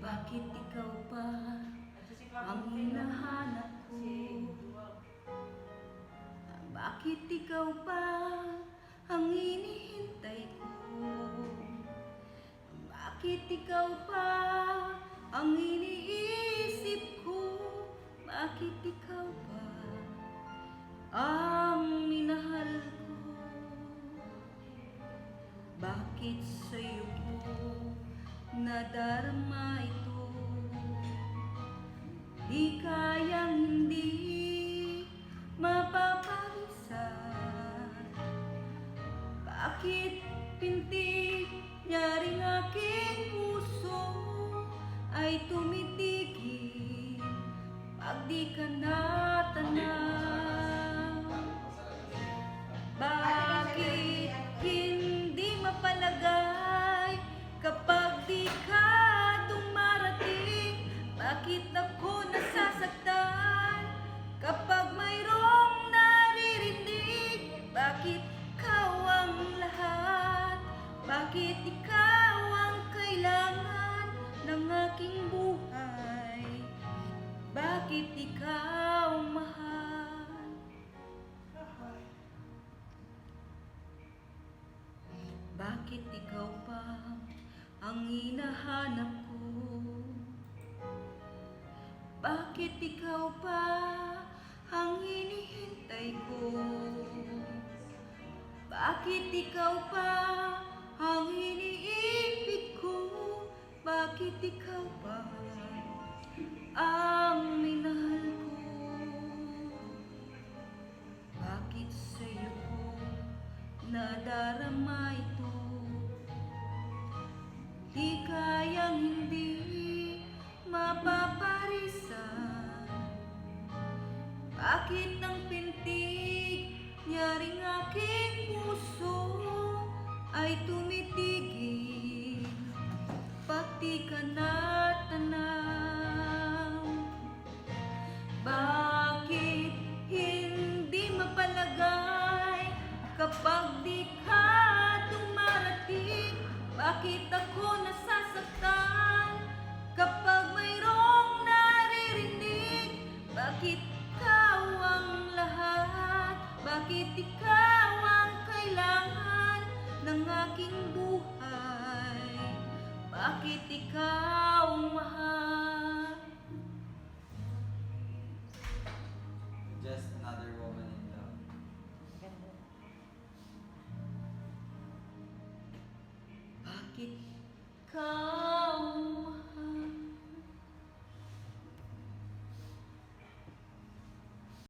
Bakit ikaw pa ang hinahanap ko? Bakit ikaw pa ang hinihintay ko? Bakit ikaw pa ang iniisip ko? Bakit ikaw pa ang minahal ko? Bakit sa'yo ko nadarama ito? Di kayang hindi mapapalisan. Bakit pintig niya rin aking puso ay tumitigil pag di ka natanaw? Bakit hindi mapalagay kapag di ka dumarating? Bakit ako nasasaktan kapag mayroong naririnig? Bakit ikaw ang lahat? Bakit ikaw ang kailangan ng aking buhay? Bakit ikaw mahal? Bakit ikaw pa ang hinahanap ko? Bakit ikaw pa ang hinihintay ko? Bakit ikaw pa ang iniibig ko? Bakit ikaw pa ang minahal ko? Bakit sa'yo ko nadarama ito? Di kayang hindi mapaparisan. Bakit ang pintig niya ring aking puso ay tumitigil pag di ka natanaw? Bakit hindi mapalagay kapag di ka dumarating? Bakit ako nasasaktan kapag mayroong naririnig? Bakit ikaw ang lahat? Bakit ikaw ang kailangan ng aking buhay? Bakit ikaw mahal? Just another woman in love. Bakit ka